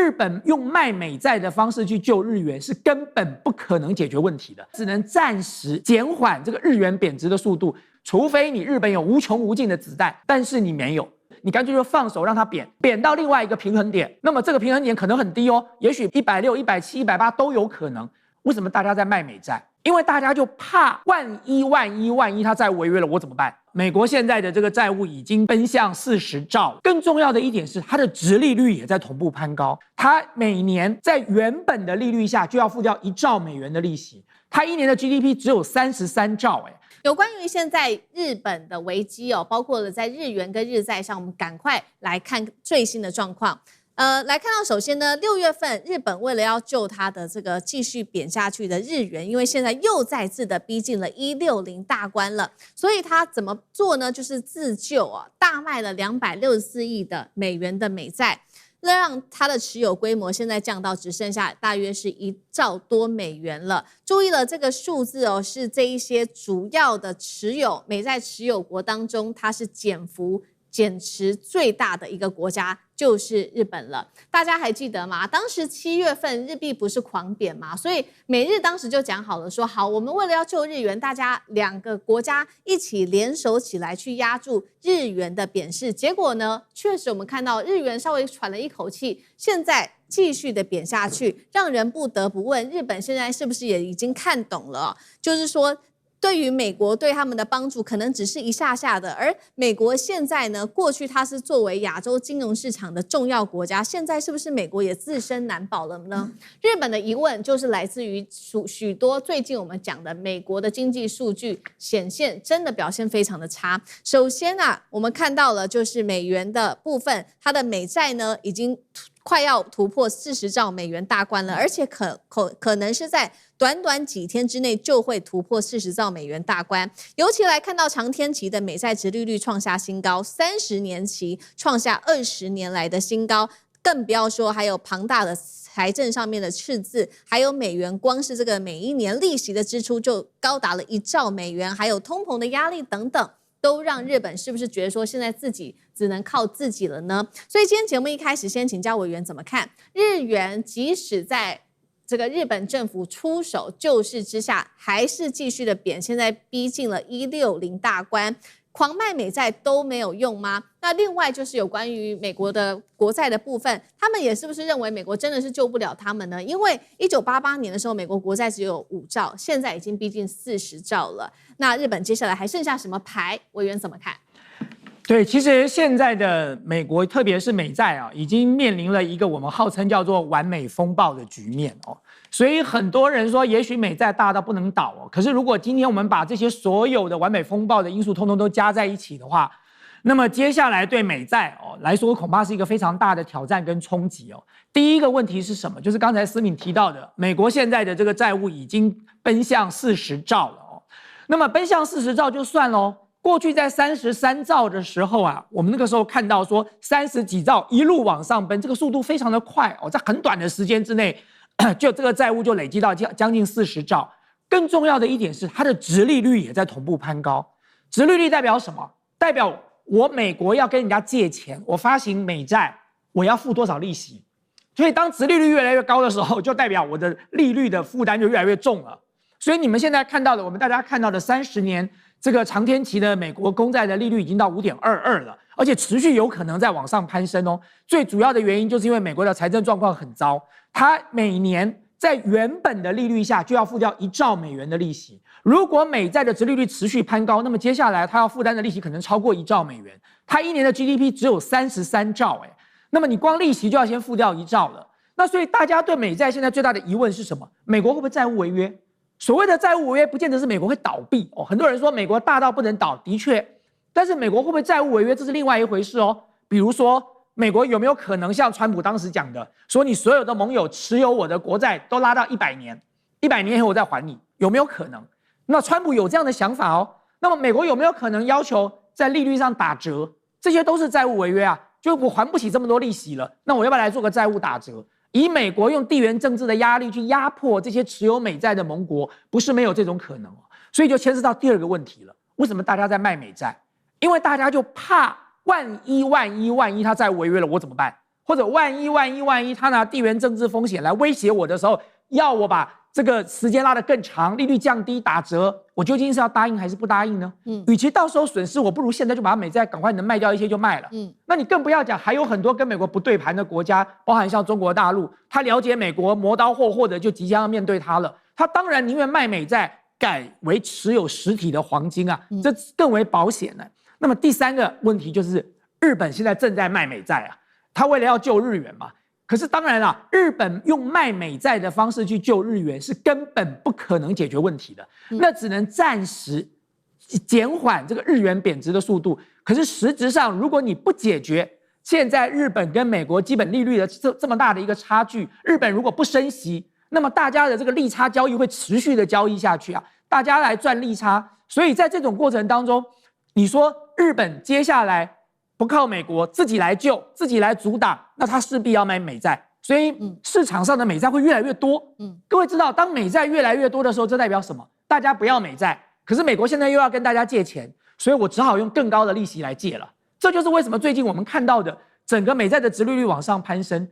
日本用卖美债的方式去救日元是根本不可能解决问题的，只能暂时减缓这个日元贬值的速度，除非你日本有无穷无尽的子弹，但是你没有。你干脆就放手让它贬到另外一个平衡点，那么这个平衡点可能很低哦，也许160、170、180都有可能。为什么大家在卖美债？因为大家就怕万一它再违约了，我怎么办？美国现在的这个债务已经奔向40兆，更重要的一点是它的殖利率也在同步攀高，它每年在原本的利率下就要付掉1兆美元的利息，它一年的 GDP 只有33兆，有关于现在日本的危机哦，包括了在日元跟日债上，我们赶快来看最新的状况。来看到首先呢，6月份日本为了要救它的这个继续贬下去的日元，因为现在又再次的逼近了160大关了，所以它怎么做呢？就是自救啊，大卖了264亿的美元的美债。让它的持有规模现在降到只剩下大约是1兆多美元了。注意了，这个数字哦，是这一些主要的美债持有国当中，它是减持最大的一个国家就是日本了。大家还记得吗？当时7月份日币不是狂贬吗？所以美日当时就讲好了说，好，我们为了要救日元，大家2个国家一起联手起来去压住日元的贬势。结果呢，确实我们看到日元稍微喘了一口气，现在继续的贬下去，让人不得不问，日本现在是不是也已经看懂了？就是说，对于美国对他们的帮助可能只是一下下的，而美国现在呢，过去它是作为亚洲金融市场的重要国家，现在是不是美国也自身难保了呢？日本的疑问就是来自于许多最近我们讲的美国的经济数据显现真的表现非常的差。首先啊，我们看到了就是美元的部分，它的美债呢已经快要突破40兆美元大关了，而且可能是在短短几天之内就会突破40兆美元大关。尤其来看到长天期的美债殖利率创下新高，30年期创下20年来的新高，更不要说还有庞大的财政上面的赤字，还有美元光是这个每一年利息的支出就高达了1兆美元，还有通膨的压力等等，都让日本是不是觉得说现在自己只能靠自己了呢？所以今天节目一开始先请教委员怎么看日元，即使在这个日本政府出手救市之下，还是继续的贬，现在逼近了160大关，狂卖美债都没有用吗？那另外就是有关于美国的国债的部分，他们也是不是认为美国真的是救不了他们呢？因为1988年的时候，美国国债只有5兆，现在已经逼近40兆了。那日本接下来还剩下什么牌？委员怎么看？对，其实现在的美国，特别是美债啊，已经面临了一个我们号称叫做完美风暴的局面哦。所以很多人说，也许美债大到不能倒哦。可是如果今天我们把这些所有的完美风暴的因素通通都加在一起的话，那么接下来对美债来说，恐怕是一个非常大的挑战跟冲击哦。第一个问题是什么？就是刚才思敏提到的，美国现在的这个债务已经奔向40兆了哦。那么奔向40兆就算咯。过去在33兆的时候啊，我们那个时候看到说30几兆一路往上奔，这个速度非常的快哦，在很短的时间之内，就这个债务就累积到将近40兆。更重要的一点是，它的殖利率也在同步攀高。殖利率代表什么？代表我美国要跟人家借钱，我发行美债，我要付多少利息？所以当殖利率越来越高的时候，就代表我的利率的负担就越来越重了。所以你们现在看到的，我们大家看到的30年。这个长天期的美国公债的利率已经到5.22了，而且持续有可能再往上攀升哦。最主要的原因就是因为美国的财政状况很糟，它每年在原本的利率下就要付掉1兆美元的利息。如果美债的殖利率持续攀高，那么接下来它要负担的利息可能超过1兆美元。它一年的 GDP 只有33兆，那么你光利息就要先付掉1兆了。那所以大家对美债现在最大的疑问是什么？美国会不会债务违约？所谓的债务违约，不见得是美国会倒闭哦。很多人说美国大到不能倒，的确，但是美国会不会债务违约，这是另外一回事哦。比如说，美国有没有可能像川普当时讲的，说你所有的盟友持有我的国债都拉到100年，100年以后我再还你，有没有可能？那川普有这样的想法哦。那么美国有没有可能要求在利率上打折？这些都是债务违约啊，就我还不起这么多利息了，那我要不要来做个债务打折？以美国用地缘政治的压力去压迫这些持有美债的盟国，不是没有这种可能哦。所以就牵涉到第二个问题了：为什么大家在卖美债？因为大家就怕万一它再违约了，我怎么办？或者万一他拿地缘政治风险来威胁我的时候，要我把这个时间拉得更长，利率降低打折，我究竟是要答应还是不答应呢？与其到时候损失，我不如现在就把美债赶快能卖掉一些就卖了。那你更不要讲，还有很多跟美国不对盘的国家，包含像中国大陆，他了解美国磨刀霍霍的就即将要面对他了，他当然宁愿卖美债，改为持有实体的黄金啊，这更为保险呢。那么第三个问题就是，日本现在正在卖美债啊，他为了要救日元嘛。可是当然啦，日本用卖美债的方式去救日元是根本不可能解决问题的，那只能暂时减缓这个日元贬值的速度。可是实质上，如果你不解决现在日本跟美国基本利率的这么大的一个差距，日本如果不升息，那么大家的这个利差交易会持续的交易下去啊，大家来赚利差。所以在这种过程当中，你说日本接下来不靠美国自己来救，自己来阻挡，那他势必要买美债，所以市场上的美债会越来越多。各位知道，当美债越来越多的时候，这代表什么？大家不要美债，可是美国现在又要跟大家借钱，所以我只好用更高的利息来借了。这就是为什么最近我们看到的整个美债的殖利率往上攀升。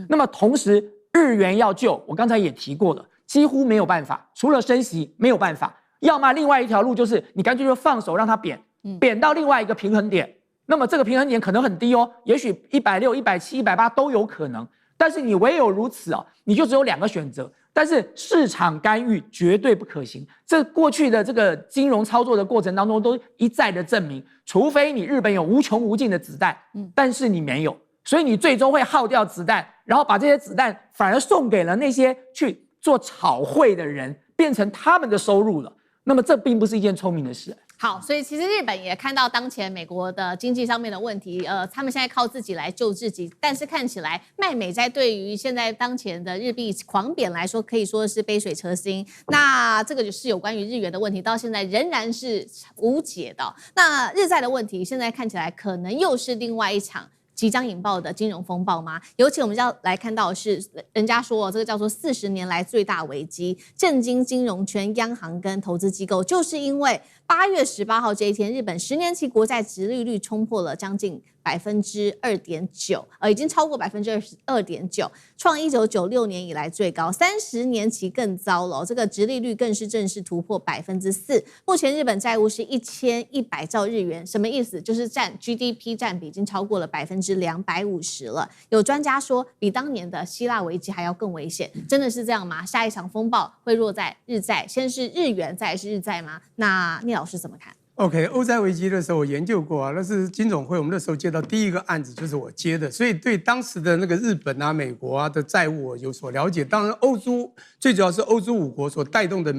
那么同时，日元要救，我刚才也提过了，几乎没有办法，除了升息没有办法，要么另外一条路就是你干脆就放手让它贬，贬到另外一个平衡点。那么这个平衡点可能很低哦，也许160、170、180都有可能。但是你唯有如此哦，你就只有2个选择。但是市场干预绝对不可行，这过去的这个金融操作的过程当中都一再的证明，除非你日本有无穷无尽的子弹，但是你没有，所以你最终会耗掉子弹，然后把这些子弹反而送给了那些去做炒汇的人，变成他们的收入了。那么这并不是一件聪明的事。好，所以其实日本也看到当前美国的经济上面的问题，他们现在靠自己来救自己，但是看起来卖美债对于现在当前的日币狂贬来说，可以说是杯水车薪。那这个就是有关于日元的问题，到现在仍然是无解的。那日债的问题，现在看起来可能又是另外一场即将引爆的金融风暴吗？尤其我们要来看到的是，人家说这个叫做40年来最大危机，震惊金融圈、央行跟投资机构，就是因为8月18号这一天，日本10年期国债殖利率冲破了将近2.9%，已经超过2.9%，创1996年以来最高，30年期更糟了，这个殖利率更是正式突破4%。目前日本债务是1100兆日元，什么意思？就是占 GDP 占比已经超过了250%了。有专家说，比当年的希腊危机还要更危险，真的是这样吗？下一场风暴会落在日债，先是日元，再是日债吗？那聂老师怎么看？OK， 欧债危机的时候我研究过啊，那是金总会，我们那时候接到第一个案子就是我接的，所以对当时的那个日本啊、美国啊的债务我有所了解。当然，欧洲最主要是欧洲5国所带动的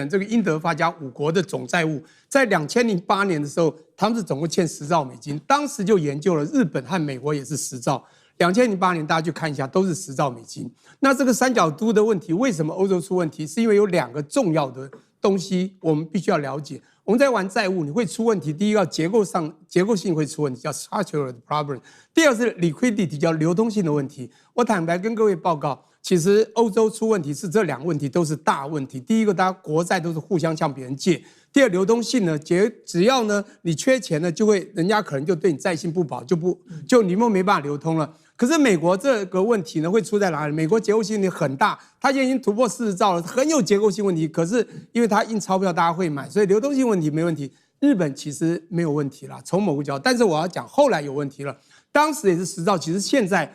这个英德法加5国的总债务，在2008年的时候，他们是总共欠10兆美金，当时就研究了日本和美国也是10兆。2008年大家去看一下，都是10兆美金。那这个三角都的问题，为什么欧洲出问题？是因为有2个重要的东西我们必须要了解。我们在玩债务，你会出问题。第一个结构性会出问题，叫 structural problem。第二是 liquidity， 叫流通性的问题。我坦白跟各位报告，其实欧洲出问题是这2个问题都是大问题。第一个，大家国债都是互相向别人借；第二，流通性呢，只要呢你缺钱呢，就会人家可能就对你债信不保，就你们没办法流通了。可是美国这个问题呢，会出在哪里？美国结构性问题很大，它现在已经突破40兆了，很有结构性问题。可是因为它印钞票，大家会买，所以流动性问题没问题。日本其实没有问题啦，从某个角度，但是我要讲后来有问题了。当时也是10兆，其实现在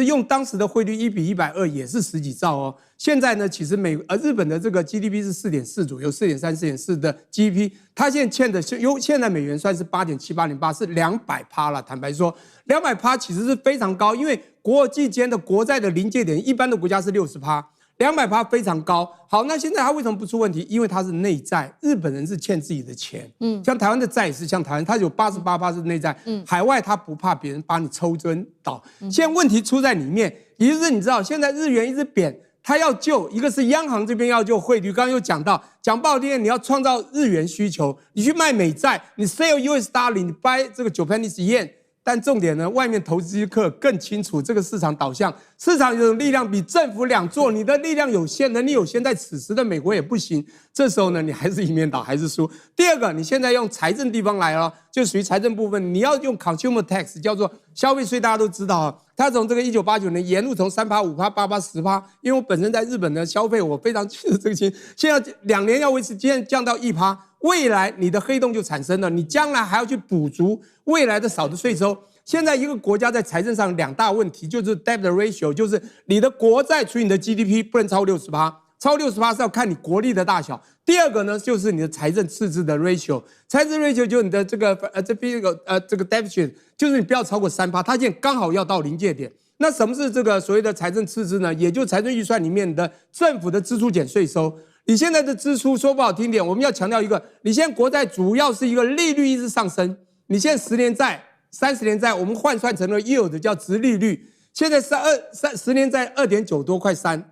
用当时的汇率1:120也是10几兆哦。现在呢，其实日本的这个 GDP 是4.4左右，4.3、4.4的 GDP， 它现在欠的现在美元算是8.7、8.8，是200%了。坦白说，200%其实是非常高，因为国际间的国债的临界点，一般的国家是60%，200%非常高。好，那现在它为什么不出问题？因为它是内债，日本人是欠自己的钱。像台湾的债也是，像台湾它有88%是内债，海外它不怕别人把你抽针倒。现在问题出在里面，也就是你知道，现在日元一直贬。他要救，一个是央行这边要救汇率，刚刚有讲到，讲不好听，你要创造日元需求，你去卖美债，你 sell US dollar， 你 buy 这个Japanese yen， 但重点呢，外面投资客更清楚这个市场导向，市场有力量比政府2做，你的力量有限，能力有限，在此时的美国也不行，这时候呢，你还是一面倒，还是输。第二个，你现在用财政地方来了，就属于财政部分，你要用 consumer tax， 叫做消费税，大家都知道啊。它从这个1989年沿路从3%、5%、8%、10%，因为我本身在日本的消费，我非常记得这个情。现在2年要维持，今天降到1%，未来你的黑洞就产生了，你将来还要去补足未来的少的税收。现在一个国家在财政上2大问题，就是 debt ratio， 就是你的国债除以你的 GDP 不能超过60%，超过60%是要看你国力的大小。第二个呢，就是你的财政赤字的 ratio， 财政 ratio 就是你的这个deficit， 就是你不要超过3%，它现在刚好要到临界点。那什么是这个所谓的财政赤字呢？也就是财政预算里面的政府的支出减税收。你现在的支出说不好听点，我们要强调一个，你现在国债主要是一个利率一直上升，你现在10年债、30年债，我们换算成了 yield 叫殖利率，现在是10年债2.9多，快3，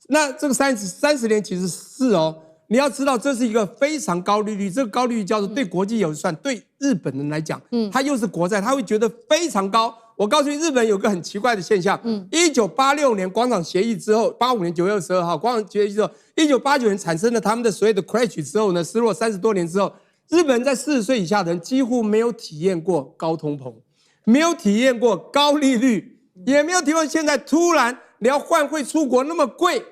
那这个30年其实4哦。你要知道，这是一个非常高利率，这个高利率叫做对国际有算，对日本人来讲，它又是国债，他会觉得非常高。我告诉你，日本有个很奇怪的现象，1986年广场协议之后，85年9月22号广场协议之后，1989年产生了他们的所谓的 crash 之后呢，失落30多年之后，日本人在40岁以下的人几乎没有体验过高通膨，没有体验过高利率，也没有体验过现在突然你要换汇出国那么贵。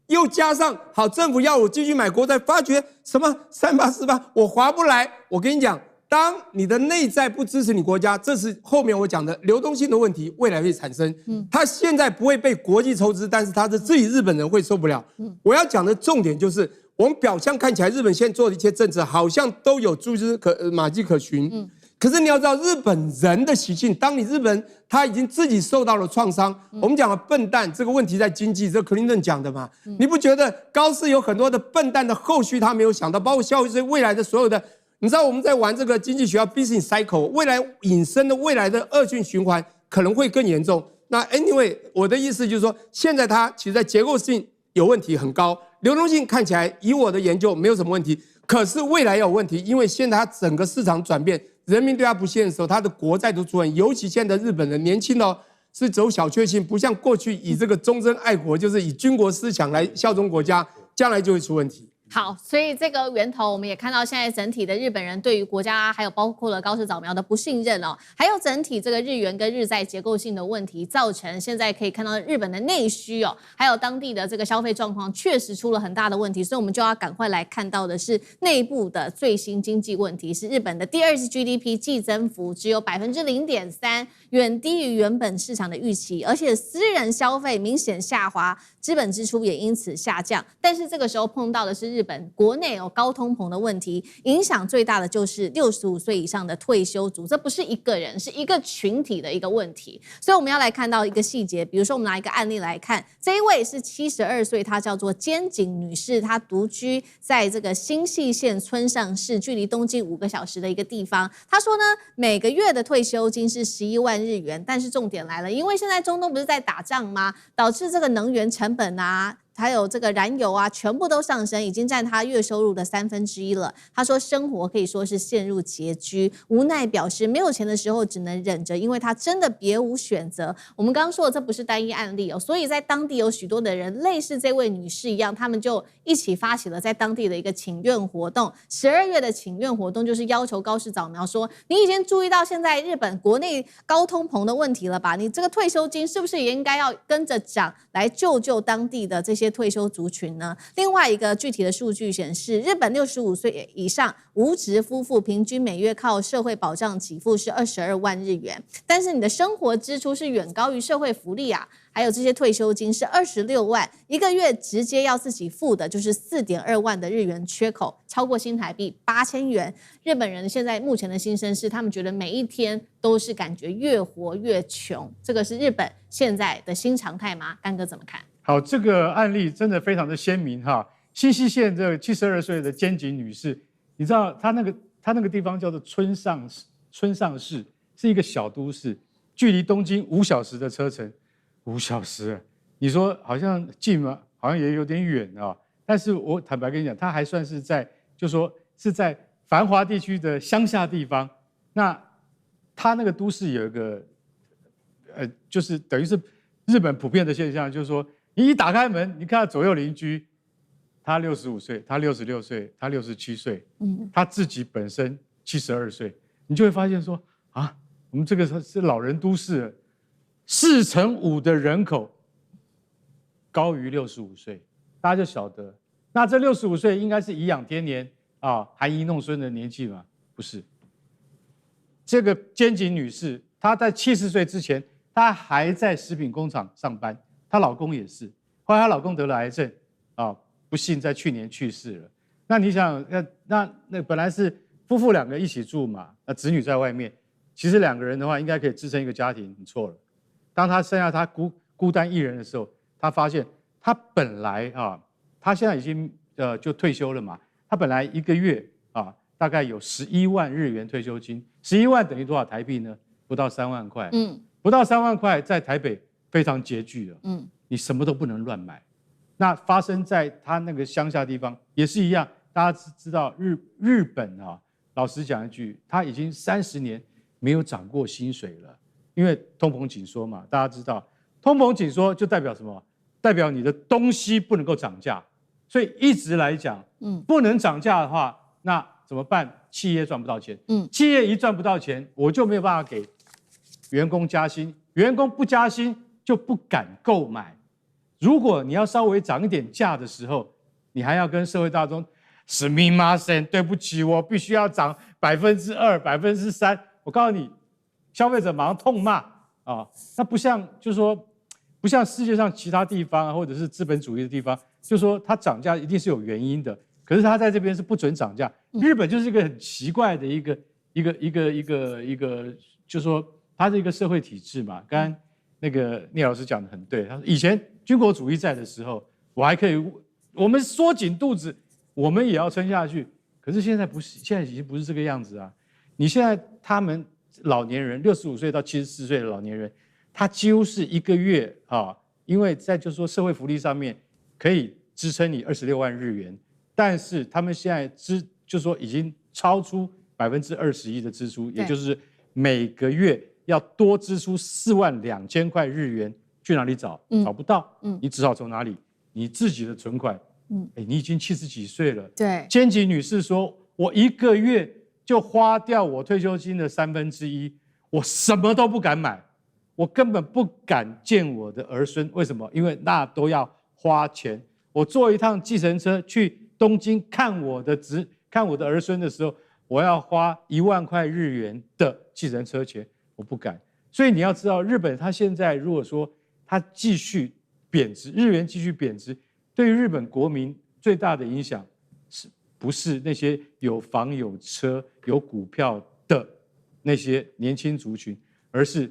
又加上好，政府要我继续买国债，发觉什么3%、4%，我划不来。我跟你讲，当你的内在不支持你国家，这是后面我讲的流动性的问题，未来会产生。它现在不会被国际抽资，但是它的自己日本人会受不了。我要讲的重点就是，我们表象看起来日本现在做的一切政策好像都有蛛丝马迹可循。可是你要知道日本人的习性，当你日本人他已经自己受到了创伤，我们讲的笨蛋这个问题在经济，这克林顿讲的嘛，你不觉得高市有很多的笨蛋的后续他没有想到，包括消费税未来的所有的，你知道我们在玩这个经济学叫 business cycle， 未来引申的未来的恶性循环可能会更严重。那 anyway， 我的意思就是说，现在它其实在结构性有问题很高，流动性看起来以我的研究没有什么问题，可是未来有问题，因为现在它整个市场转变。人民对他不信的时候，他的国债都出问题，尤其现在日本人年轻哦，是走小确幸，不像过去以这个忠贞爱国，就是以军国思想来效忠国家，将来就会出问题。好，所以这个源头我们也看到，现在整体的日本人对于国家，还有包括了高市早苗的不信任哦，还有整体这个日元跟日债结构性的问题，造成现在可以看到日本的内需哦，还有当地的这个消费状况确实出了很大的问题，所以我们就要赶快来看到的是内部的最新经济问题，是日本的第二季 GDP 季增幅只有0.3%，远低于原本市场的预期，而且私人消费明显下滑，资本支出也因此下降。但是这个时候碰到的是日本国内有高通膨的问题，影响最大的就是65岁以上的退休族，这不是一个人，是一个群体的一个问题。所以我们要来看到一个细节，比如说我们拿一个案例来看，这一位是72岁，她叫做菅井女士，她独居在这个新泻县村上市，距离东京5个小时的一个地方。她说呢，每个月的退休金是11万日元，但是重点来了，因为现在中东不是在打仗吗？导致这个能源成本啊，还有这个燃油啊，全部都上升，已经占他月收入的1/3了。他说生活可以说是陷入拮据，无奈表示没有钱的时候只能忍着，因为他真的别无选择。我们刚刚说的这不是单一案例哦，所以在当地有许多的人类似这位女士一样，他们就一起发起了在当地的一个请愿活动。12月的请愿活动就是要求高市早苗说，你已经注意到现在日本国内高通膨的问题了吧？你这个退休金是不是也应该要跟着涨，来救当地的这些退休族群呢？另外一个具体的数据显示，日本65岁以上无职夫妇平均每月靠社会保障给付是22万日元，但是你的生活支出是远高于社会福利啊，还有这些退休金是26万，一个月直接要自己付的就是4.2万的日元缺口，超过新台币8000元。日本人现在目前的心声是，他们觉得每一天都是感觉越活越穷，这个是日本现在的新常态吗？干哥怎么看？好，这个案例真的非常的鲜明哈。新泻县这个72岁的菅井女士，你知道她那个地方叫做村上市，是一个小都市，距离东京5小时的车程，5小时，你说好像近吗？好像也有点远啊。但是我坦白跟你讲，她还算是在，就说是在繁华地区的乡下地方。那她那个都市有一个，就是等于是日本普遍的现象，就是说。你一打开门，你看到左右邻居，他65岁，他66岁，他67岁，他自己本身72岁，你就会发现说啊，我们这个是老人都市， 5%的人口高于65岁，大家就晓得，那这65岁应该是颐养天年啊，含饴弄孙的年纪嘛？不是。这个肩井女士，她在70岁之前，她还在食品工厂上班，她老公也是，后来她老公得了癌症啊，不幸在去年去世了。那你想，那本来是夫妇2个一起住嘛，那子女在外面，其实2个人的话应该可以支撑一个家庭，你错了。当她剩下她孤单一人的时候，她发现她本来她现在已经就退休了嘛，她本来1个月大概有11万日元退休金，11万等于多少台币呢？不到3万块，不到3万块，在台北非常拮据了，你什么都不能乱买。那发生在她那个乡下地方也是一样，大家知道日本老实讲一句，他已经30年没有涨过薪水了，因为通膨紧缩嘛，大家知道，通膨紧缩就代表什么？代表你的东西不能够涨价，所以一直来讲，不能涨价的话，那怎么办？企业赚不到钱，企业一赚不到钱，我就没有办法给员工加薪，员工不加薪就不敢购买。如果你要稍微涨一点价的时候，你还要跟社会大众すみません，对不起，我必须要涨2%、3%。我告诉你，消费者马上痛骂那不像，就是说，不像世界上其他地方或者是资本主义的地方，就是说它涨价一定是有原因的。可是它在这边是不准涨价。日本就是一个很奇怪的一个，就是说它是一个社会体制嘛。刚刚那个聂老师讲的很对，他说以前军国主义在的时候，我还可以，我们缩紧肚子，我们也要撑下去。可是现在不是，现在已经不是这个样子啊！你现在他们老年人，65岁到74岁的老年人，他几乎是1个月因为在就是说社会福利上面可以支撑你26万日元，但是他们现在就是说已经超出21%的支出，也就是每个月要多支出4万2千块日元，去哪里找？找不到，你只好从哪里？你自己的存款。你已经70几岁了。对，千吉女士说，我1个月就花掉我退休金的1/3，我什么都不敢买，我根本不敢见我的儿孙。为什么？因为那都要花钱。我坐一趟计程车去东京看我的儿孙的时候，我要花1万块日元的计程车钱，我不敢。所以你要知道，日本它现在如果说它继续贬值，日元继续贬值。对于日本国民最大的影响，不是那些有房有车有股票的那些年轻族群，而是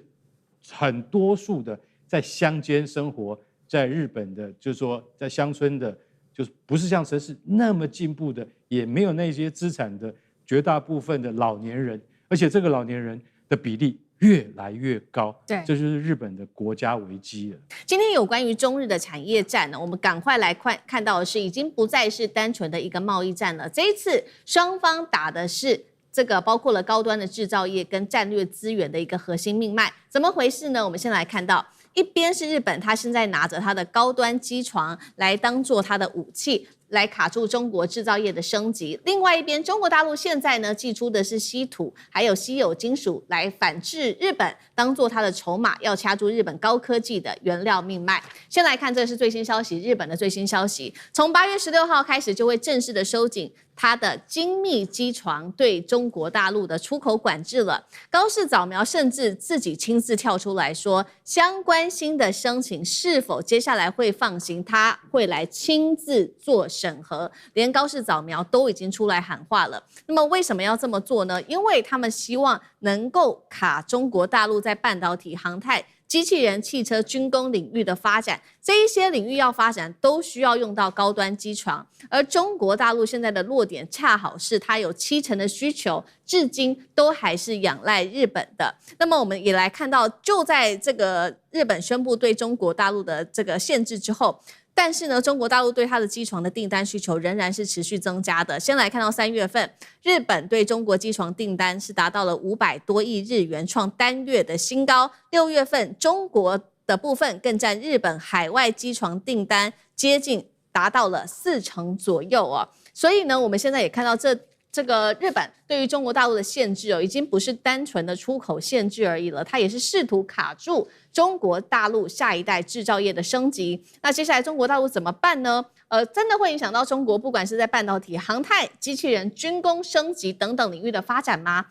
很多数的在乡间生活，在日本的，就是说在乡村的，就是不是像城市那么进步的，也没有那些资产的绝大部分的老年人，而且这个老年人的比例越来越高，对，这就是日本的国家危机了。今天有关于中日的产业战呢，我们赶快来看到的是，已经不再是单纯的一个贸易战了。这一次双方打的是这个包括了高端的制造业跟战略资源的一个核心命脉，怎么回事呢？我们先来看到，一边是日本，他现在拿着他的高端机床来当做他的武器，来卡住中国制造业的升级。另外一边，中国大陆现在呢祭出的是稀土还有稀有金属来反制日本，当做它的筹码，要掐住日本高科技的原料命脉。先来看，这是最新消息，日本的最新消息，从8月16号开始就会正式的收紧它的精密机床对中国大陆的出口管制了。高市早苗甚至自己亲自跳出来说，相关新的申请是否接下来会放行，他会来亲自做审核，连高市早苗都已经出来喊话了。那么为什么要这么做呢？因为他们希望能够卡中国大陆在半导体、航太、机器人、汽车、军工领域的发展，这一些领域要发展都需要用到高端机床，而中国大陆现在的弱点恰好是它有70%的需求，至今都还是仰赖日本的。那么我们也来看到，就在这个日本宣布对中国大陆的这个限制之后，但是呢，中国大陆对它的机床的订单需求仍然是持续增加的。先来看到3月份，日本对中国机床订单是达到了500多亿日元，创单月的新高。6月份，中国的部分更占日本海外机床订单接近达到了40%左右哦。所以呢，我们现在也看到这这个日本对于中国大陆的限制已经不是单纯的出口限制而已了，它也是试图卡住中国大陆下一代制造业的升级。那接下来中国大陆怎么办呢？真的会影响到中国不管是在半导体、航太、机器人、军工升级等等领域的发展吗？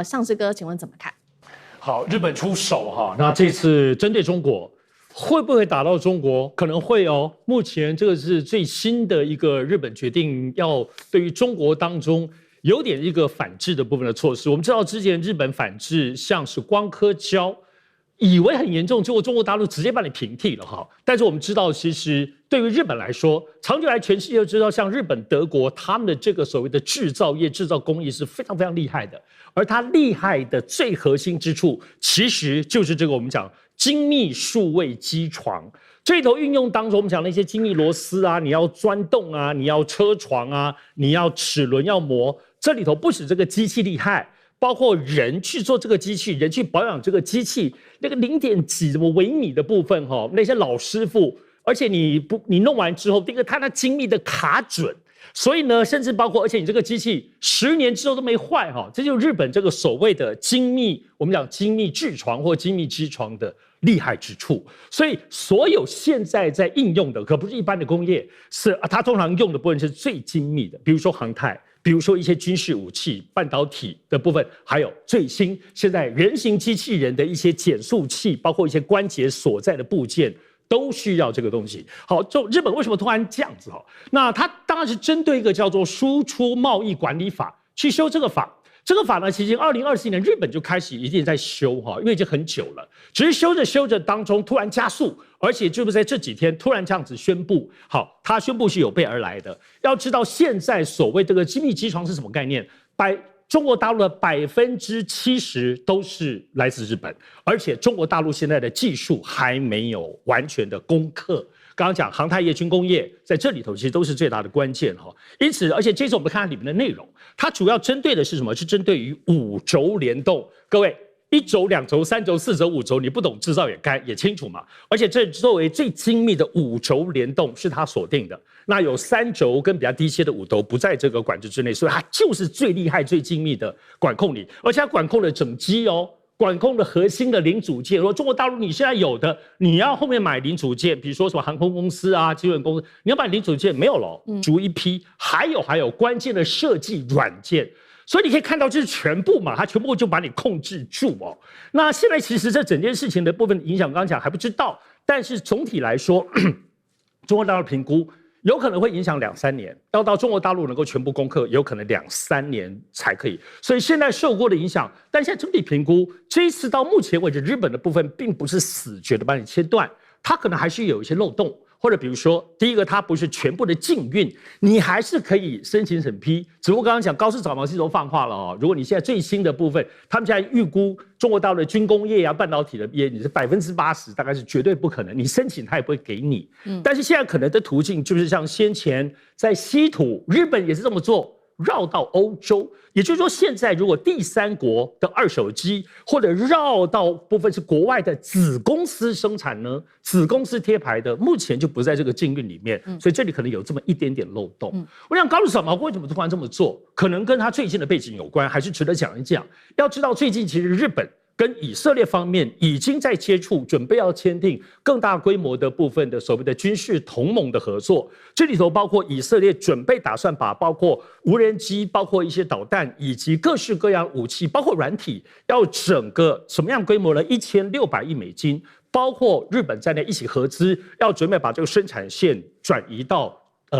尚志哥，请问怎么看？好，日本出手哈，那这次针对中国。会不会打到中国？可能会哦。目前这个是最新的一个日本决定，要对于中国当中有点一个反制的部分的措施。我们知道之前日本反制像是光刻胶，以为很严重，结果中国大陆直接把你平替了哈。但是我们知道，其实对于日本来说，长久来全世界都知道，像日本、德国他们的这个所谓的制造业、制造工艺是非常非常厉害的。而它厉害的最核心之处，其实就是这个我们讲。精密数位机床，这里头运用当中，我们讲那些精密螺丝啊，你要钻洞啊，你要车床啊，你要齿轮要磨，这里头不止这个机器厉害，包括人去做这个机器，人去保养这个机器，那个0点几什么微米的部分哈，那些老师傅，而且你弄完之后，第一个它那精密的卡准。所以呢，甚至包括，而且你这个机器10年之后都没坏哈，这就是日本这个所谓的精密，我们讲精密制床或精密机床的厉害之处。所以所有现在在应用的，可不是一般的工业，是它通常用的部分是最精密的，比如说航太，比如说一些军事武器、半导体的部分，还有最新现在人形机器人的一些减速器，包括一些关节所在的部件。都需要这个东西。好，就日本为什么突然这样子哈？那它当然是针对一个叫做《输出贸易管理法》去修这个法。这个法呢，其实2024年日本就开始一定在修哈，因为已经很久了。只是修着修着当中突然加速，而且就是在这几天突然这样子宣布。好，它宣布是有备而来的。要知道现在所谓这个精密机床是什么概念？中国大陆的70%都是来自日本，而且中国大陆现在的技术还没有完全的攻克。刚刚讲航太业、军工业在这里头其实都是最大的关键哈。因此，而且这次我们看看里面的内容，它主要针对的是什么？是针对于5轴联动。各位，1轴、2轴、3轴、4轴、5轴，你不懂制造也清楚嘛。而且这作为最精密的5轴联动是它锁定的。那有3轴跟比较低阶的5轴不在这个管制之内，所以它就是最厉害、最精密的管控你，而且它管控了整机哦，管控了核心的零组件。如果中国大陆你现在有的，你要后面买零组件，比如说什么航空公司啊、机轮公司，你要买零组件没有了，逐一批。还有关键的设计软件。所以你可以看到，这是全部嘛，它全部就把你控制住哦。那现在其实这整件事情的部分影响，刚刚讲还不知道，但是总体来说，中国大陆评估。有可能会影响2-3年，要到中国大陆能够全部攻克，有可能2-3年才可以。所以现在受过的影响，但现在整体评估，这一次到目前为止，日本的部分并不是死绝的把你切断，它可能还是有一些漏洞。或者比如说，第一个它不是全部的禁运，你还是可以申请审批。只不过刚刚讲高市早苗系都放话了哦，如果你现在最新的部分，他们现在预估中国大陆的军工业啊、半导体的业，你是80%，大概是绝对不可能，你申请他也不会给你。但是现在可能的途径就是像先前在稀土，日本也是这么做。绕到欧洲，也就是说，现在如果第三国的二手机，或者绕到部分是国外的子公司生产呢，子公司贴牌的，目前就不在这个禁运里面，所以这里可能有这么一点点漏洞。我想高市早苗为什么突然这么做，可能跟他最近的背景有关，还是值得讲一讲。要知道，最近其实日本跟以色列方面已经在接触，准备要签订更大规模的部分的所谓的军事同盟的合作。这里头包括以色列准备打算把包括无人机、包括一些导弹以及各式各样武器，包括软体，要整个什么样规模呢？1600亿美金，包括日本在内一起合资，要准备把这个生产线转移到。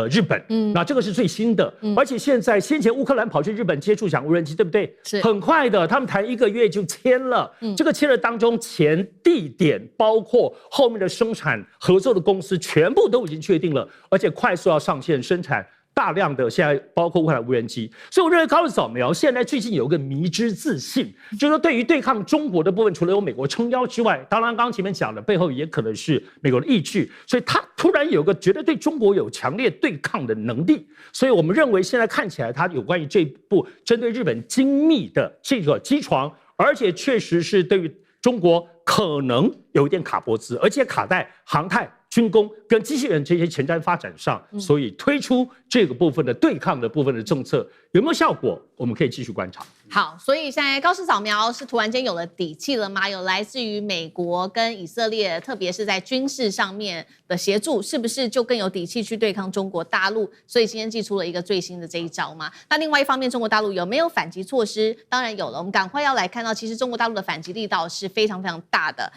日本，那这个是最新的，而且现在先前乌克兰跑去日本接触讲无人机，对不对？是很快的，他们谈1个月就签了。这个签了当中，钱、地点，包括后面的生产合作的公司，全部都已经确定了，而且快速要上线生产。大量的现在包括乌克兰无人机，所以我认为高市早苗现在最近有一个迷之自信，就是说对于对抗中国的部分，除了有美国撑腰之外，当然刚刚前面讲的背后也可能是美国的意志，所以他突然有个觉得对中国有强烈对抗的能力，所以我们认为现在看起来他有关于这部针对日本精密的这个机床，而且确实是对于中国可能有一点卡脖子，而且卡在航太军工跟机器人这些前瞻发展上，所以推出这个部分的对抗的部分的政策有没有效果？我们可以继续观察。好，所以现在高市早苗是突然间有了底气了吗？有来自于美国跟以色列，特别是在军事上面的协助，是不是就更有底气去对抗中国大陆？所以今天祭出了一个最新的这一招嘛。那另外一方面，中国大陆有没有反击措施？当然有了。我们赶快要来看到，其实中国大陆的反击力道是非常非常大的。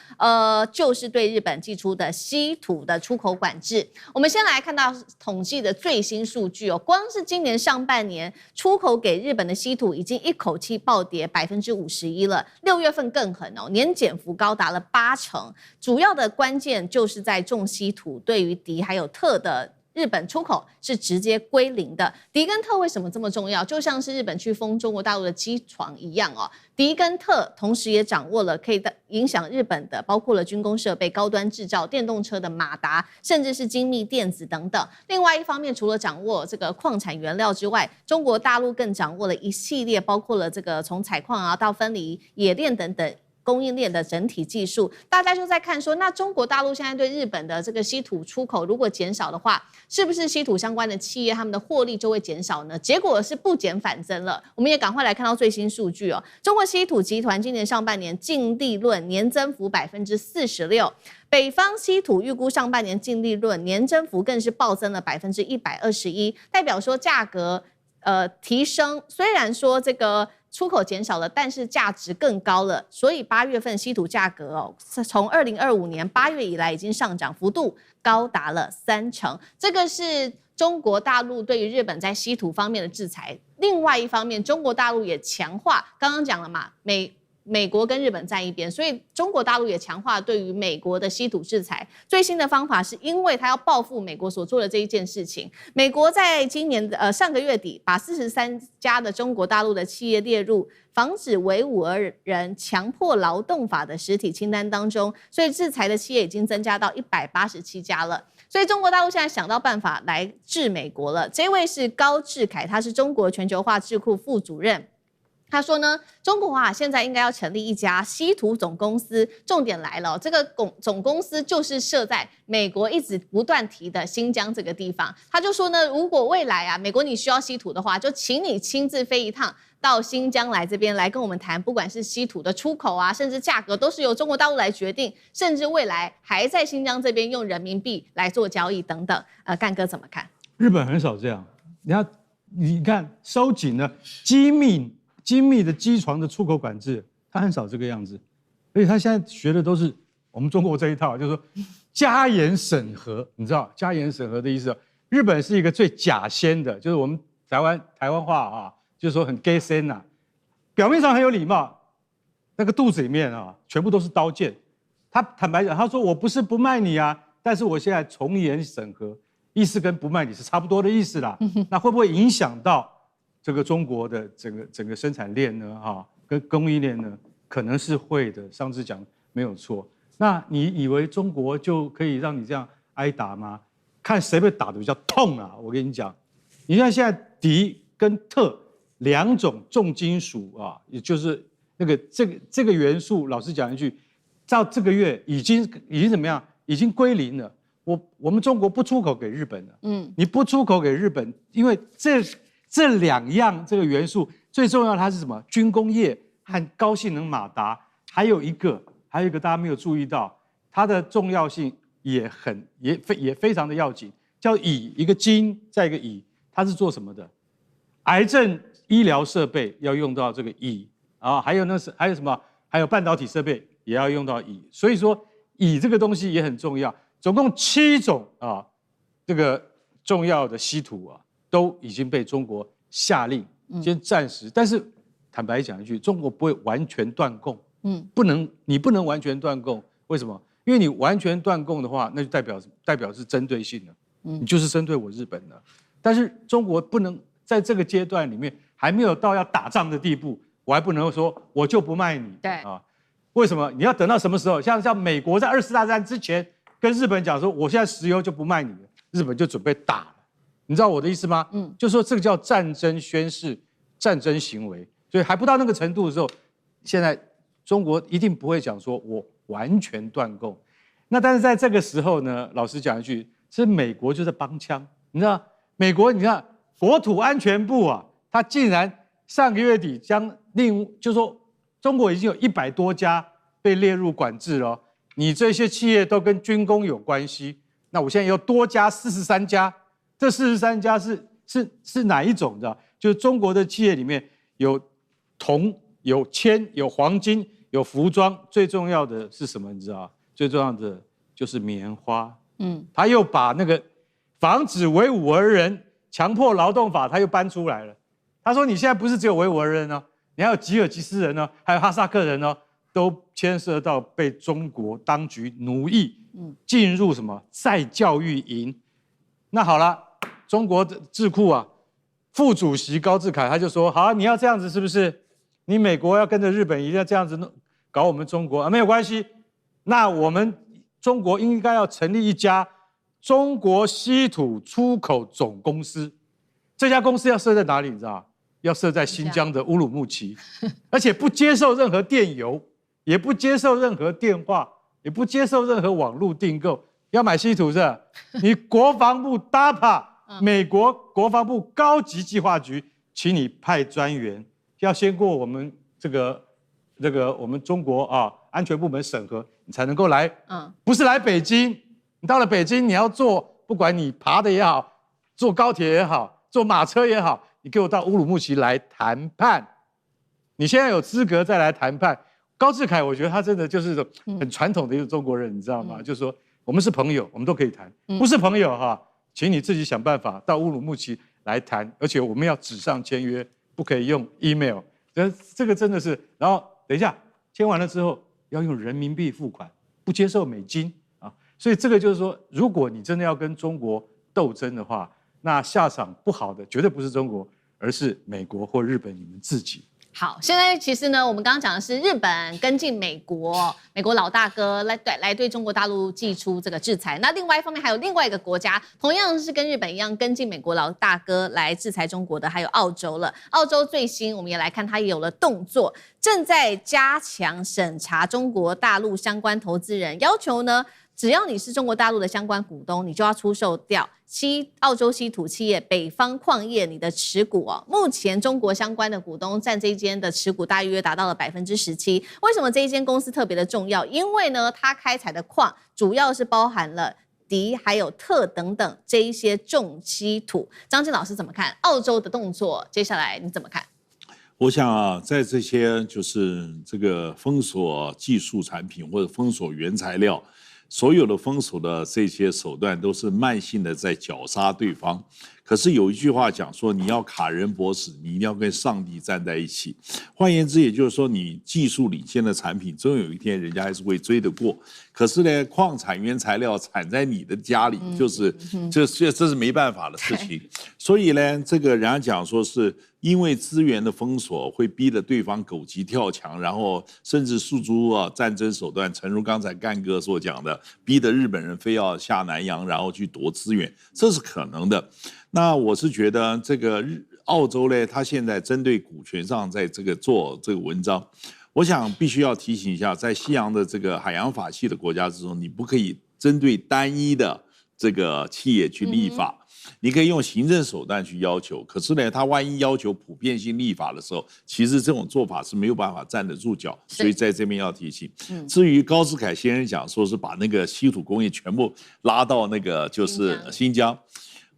就是对日本祭出的稀土的出口管制。我们先来看到统计的最新数据哦，光是今年上半年出口给日本的稀土已经一口气暴跌51%了，6月份更狠哦，年减幅高达了80%。主要的关键就是在重稀土对于镝还有锻的日本出口是直接归零的。镝跟锻为什么这么重要？就像是日本去封中国大陆的机床一样哦。镝跟锻同时也掌握了可以影响日本的，包括了军工设备、高端制造、电动车的马达，甚至是精密电子等等。另外一方面，除了掌握这个矿产原料之外，中国大陆更掌握了一系列包括了这个从采矿啊到分离、冶炼等等供应链的整体技术。大家就在看说，那中国大陆现在对日本的这个稀土出口如果减少的话，是不是稀土相关的企业他们的获利就会减少呢？结果是不减反增了。我们也赶快来看到最新数据哦，中国稀土集团今年上半年净利润年增幅46%，北方稀土预估上半年净利润年增幅更是暴增了121%，代表说价格提升，虽然说这个出口减少了，但是价值更高了。所以8月份稀土价格哦，从2025年8月以来已经上涨幅度高达了30%。这个是中国大陆对于日本在稀土方面的制裁。另外一方面，中国大陆也强化，刚刚讲了嘛，美国跟日本在一边，所以中国大陆也强化对于美国的稀土制裁。最新的方法是因为他要报复美国所做的这一件事情。美国在今年上个月底把43家的中国大陆的企业列入防止维吾尔人强迫劳动法的实体清单当中，所以制裁的企业已经增加到187家了。所以中国大陆现在想到办法来治美国了。这位是高志凯，他是中国全球化智库副主任。他说呢，中国现在应该要成立一家稀土总公司，重点来了，这个总公司就是设在美国一直不断提的新疆这个地方。他就说呢，如果未来美国你需要稀土的话，就请你亲自飞一趟到新疆来这边来跟我们谈，不管是稀土的出口甚至价格都是由中国大陆来决定，甚至未来还在新疆这边用人民币来做交易等等。干哥怎么看？日本很少这样，你看收紧了精密的机床的出口管制，他很少这个样子，而且他现在学的都是我们中国这一套，就是说加严审核。你知道加严审核的意思？日本是一个最假仙的，就是我们台湾话就是说很 gay 仙呐，表面上很有礼貌，那个肚子里面全部都是刀剑。他坦白讲，他说我不是不卖你但是我现在从严审核，意思跟不卖你是差不多的意思啦。那会不会影响到这个中国的整个生产链呢？跟供应链呢，可能是会的。上次讲没有错。那你以为中国就可以让你这样挨打吗？看谁被打得比较痛啊！我跟你讲，你看现在镝跟锻两种重金属也就是那个这个元素，老实讲一句，到这个月已经怎么样？已经归零了。我们中国不出口给日本了。你不出口给日本，因为这两样这个元素最重要的它是什么？军工业和高性能马达，还有一个大家没有注意到，它的重要性也非常的要紧，叫铱，一个金再一个乙，它是做什么的？癌症医疗设备要用到这个铱还有什么？还有半导体设备也要用到铱，所以说铱这个东西也很重要。总共7种这个重要的稀土都已经被中国下令先暂时，但是坦白讲一句，中国不会完全断供，你不能完全断供，为什么？因为你完全断供的话，那就代表是针对性的，你就是针对我日本的。但是中国不能在这个阶段里面还没有到要打仗的地步，我还不能说我就不卖你，对为什么？你要等到什么时候？像美国在2次大战之前跟日本讲说，我现在石油就不卖你了，日本就准备打了。你知道我的意思吗？就是说这个叫战争宣示、战争行为，所以还不到那个程度的时候，现在中国一定不会讲说我完全断供。那但是在这个时候呢，老实讲一句，是美国就在帮腔，你知道，美国你看国土安全部啊，他竟然上个月底就说中国已经有100多家被列入管制了，你这些企业都跟军工有关系，那我现在要多加43家，这43家是哪一种？你知道？就是中国的企业里面有铜、有铅、有黄金、有服装，最重要的是什么？你知道？最重要的就是棉花。他又把那个防止维吾尔人强迫劳动法，他又搬出来了。他说：“你现在不是只有维吾尔人哦，你还有吉尔吉斯人哦，还有哈萨克人哦，都牵涉到被中国当局奴役，进入什么再教育营。”那好了，中国的智库啊，副主席高志凯他就说：“好，你要这样子是不是？你美国要跟着日本一定要这样子搞我们中国啊？没有关系，那我们中国应该要成立一家中国稀土出口总公司。这家公司要设在哪里？你知道？要设在新疆的乌鲁木齐，而且不接受任何电邮，也不接受任何电话，也不接受任何网络订购。要买稀土是吧？你国防部 DARPA 美国国防部高级计划局，请你派专员，要先过我们这个我们中国啊安全部门审核，你才能够来。不是来北京，你到了北京，你要坐，不管你爬的也好，坐高铁也好，坐马车也好，你给我到乌鲁木齐来谈判。你现在有资格再来谈判。高志凯，我觉得他真的就是很传统的一个中国人，你知道吗？就是说我们是朋友，我们都可以谈；不是朋友哈，请你自己想办法到乌鲁木齐来谈，而且我们要纸上签约，不可以用 email。这个真的是，然后等一下签完了之后要用人民币付款，不接受美金啊。所以这个就是说，如果你真的要跟中国斗争的话，那下场不好的绝对不是中国，而是美国或日本你们自己。好，现在其实呢，我们刚刚讲的是日本跟进美国老大哥来对中国大陆祭出这个制裁。那另外一方面还有另外一个国家，同样是跟日本一样跟进美国老大哥来制裁中国的，还有澳洲了。澳洲最新我们也来看，它也有了动作，正在加强审查中国大陆相关投资人，要求呢，只要你是中国大陆的相关股东，你就要出售掉澳洲稀土企业北方矿业你的持股哦。目前中国相关的股东占这一间的持股大约达到了17%。为什么这一间公司特别的重要？因为呢，它开采的矿主要是包含了镝还有锑等等这一些重稀土。张晋老师怎么看澳洲的动作？接下来你怎么看？我想啊，在这些就是这个封锁技术产品或者封锁原材料。所有的封锁的这些手段都是慢性的在绞杀对方。可是有一句话讲说，你要卡人脖子，你一定要跟上帝站在一起。换言之，也就是说，你技术领先的产品，总有一天人家还是会追得过。可是呢，矿产原材料产在你的家里，这是没办法的事情。所以呢，这个人家讲说是因为资源的封锁，会逼得对方狗急跳墙，然后甚至诉诸战争手段，诚如刚才干哥所讲的，逼得日本人非要下南洋，然后去夺资源，这是可能的。那我是觉得这个澳洲呢，他现在针对股权上在这个做这个文章，我想必须要提醒一下，在西洋的这个海洋法系的国家之中，你不可以针对单一的这个企业去立法。你可以用行政手段去要求，可是呢，他万一要求普遍性立法的时候，其实这种做法是没有办法站得住脚，所以在这边要提醒。至于高志凯先生讲说是把那个稀土工业全部拉到那个就是新疆，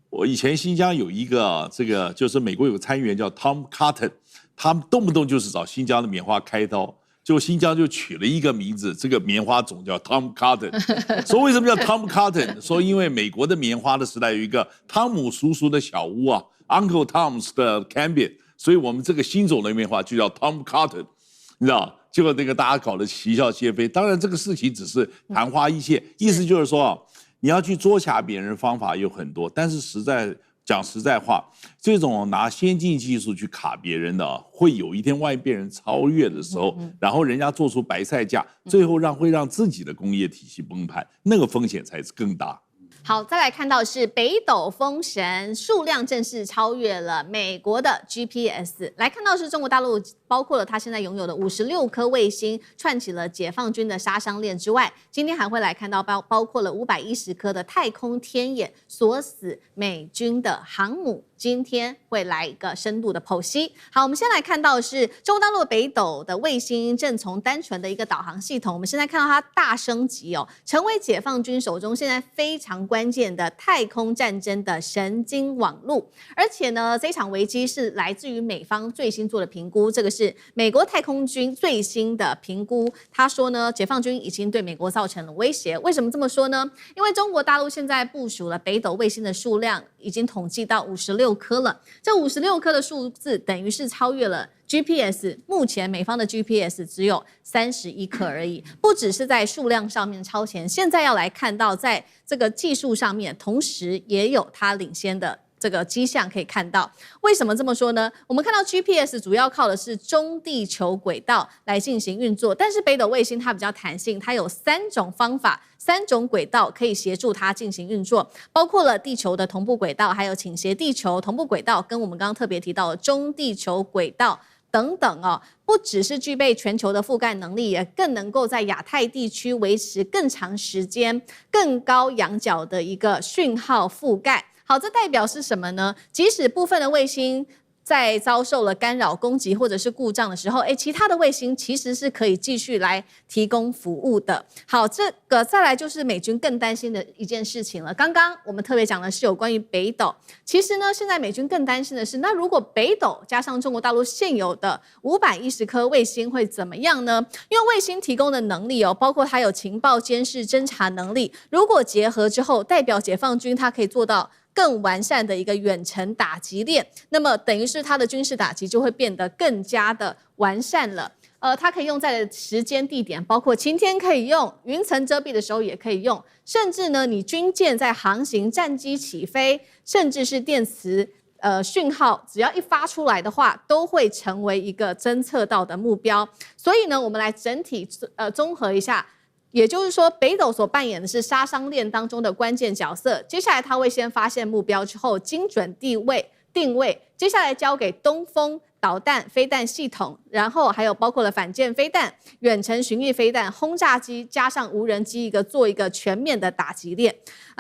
我以前新疆有一个这个就是美国有个参议员叫 Tom Cotton， 他动不动就是找新疆的棉花开刀。就新疆就取了一个名字，这个棉花种叫 Tom Cotton。说为什么叫 Tom Cotton？ 说因为美国的棉花的时代有一个汤姆叔叔的小屋啊 ，Uncle Tom's 的 Cambion， 所以我们这个新种的棉花就叫 Tom Cotton， 你知道？结果那个大家搞得啼笑皆非。当然这个事情只是昙花一现，意思就是说啊，你要去捉卡别人方法有很多，但是讲实在话，这种拿先进技术去卡别人的，会有一天万一被人超越的时候，然后人家做出白菜价，最后会让自己的工业体系崩盘，那个风险才是更大。好，再来看到是北斗风神数量正式超越了美国的 GPS。来看到是中国大陆包括了它现在拥有的56颗卫星，串起了解放军的杀伤链之外，今天还会来看到包括了510颗的太空天眼，锁死美军的航母。今天会来一个深度的剖析。好，我们先来看到的是中国大陆北斗的卫星正从单纯的一个导航系统，我们现在看到它大升级哦，成为解放军手中现在非常关键的太空战争的神经网络。而且呢，这场危机是来自于美方最新做的评估，这个是美国太空军最新的评估。他说呢，解放军已经对美国造成了威胁。为什么这么说呢？因为中国大陆现在部署了北斗卫星的数量已经统计到56颗了，这56颗的数字等于是超越了 GPS， 目前美方的 GPS 只有31颗而已，不只是在数量上面超前，现在要来看到在这个技术上面，同时也有它领先的这个迹象可以看到。为什么这么说呢？我们看到 GPS 主要靠的是中地球轨道来进行运作，但是北斗卫星它比较弹性，它有3种方法、3种轨道可以协助它进行运作，包括了地球的同步轨道，还有倾斜地球同步轨道，跟我们刚刚特别提到的中地球轨道等等哦，不只是具备全球的覆盖能力，也更能够在亚太地区维持更长时间、更高仰角的一个讯号覆盖。好，这代表是什么呢？即使部分的卫星在遭受了干扰、攻击或者是故障的时候，其他的卫星其实是可以继续来提供服务的。好，这个再来就是美军更担心的一件事情了。刚刚我们特别讲的是有关于北斗，其实呢，现在美军更担心的是，那如果北斗加上中国大陆现有的510颗卫星会怎么样呢？因为卫星提供的能力哦，包括它有情报监视、侦察能力，如果结合之后，代表解放军它可以做到更完善的一个远程打击链，那么等于是它的军事打击就会变得更加的完善了。它可以用在的时间地点，包括晴天可以用，云层遮蔽的时候也可以用，甚至呢，你军舰在航行、战机起飞，甚至是电磁讯号，只要一发出来的话，都会成为一个侦测到的目标。所以呢，我们来整体综合一下。也就是说，北斗所扮演的是杀伤链当中的关键角色。接下来，他会先发现目标之后，精准定位，接下来交给东风导弹、飞弹系统，然后还有包括了反舰飞弹、远程巡弋飞弹、轰炸机，加上无人机，做一个全面的打击链。